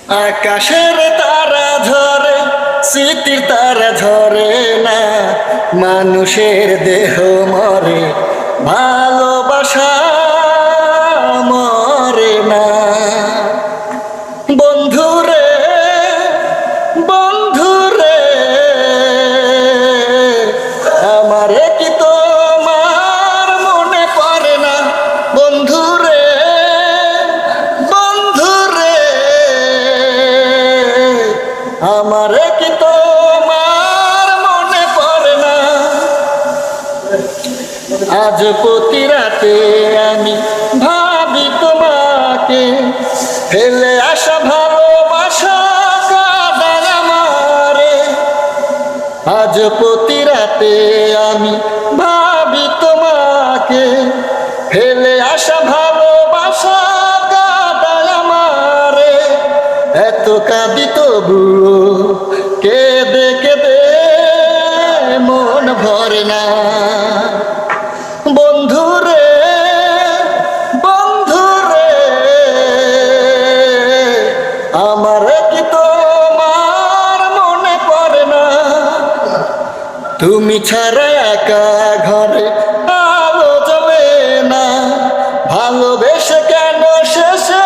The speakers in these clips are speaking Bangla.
আকাশের তারা ঝরে, স্মৃতির তারা ঝরে না, মানুষের দেহ মরে, ভালোবাসা মরে না। বন্ধুরে বন্ধুরে, আমারে কি তোমার মনে পড়ে না? বন্ধুরে বন্ধুরে, আমারে কি তোমার মনে পড়ে না? আজ প্রতি রাতে আমি ভাবি তোমাকে, ফেলে আসা ভালোবাসা কাঁদায় আমারে। আজ প্রতি রাতে আমি ভাবি তোমাকে, ফেলে আসা ভালোবাসা কাঁদায় আমারে। এত কাঁদি তবুও কেঁদে কেঁদে মন ভরে না। বন্ধুরে বন্ধুরে, আমার কি তোমার মনে পড়ে না? তুমি ছাড়া একা ঘরে আলো জ্বলে না, ভালোবেসে কেন শেষে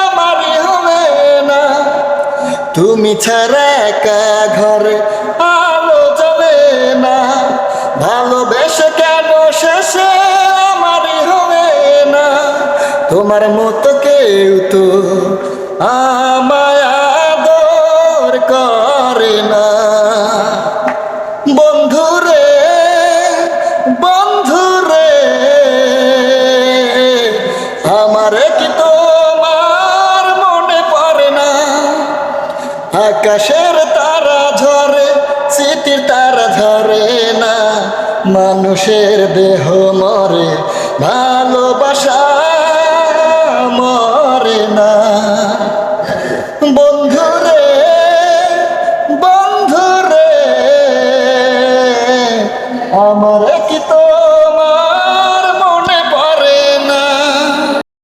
আমারই হবে না? তুমি ছাড়া একা ঘরে আলো জ্বলে না, ভালোবেসে কেন শেষে আমারই হবে না? তোমার মতো কেউ তো আমায় আদর করে না। বন্ধুরে বন্ধুরে, আমারে কি তোমার মনে পড়ে না? আকাশের তারা ঝরে, স্মৃতির তারা ঝরে না, মানুষের দেহ মরে, ভালোবাসা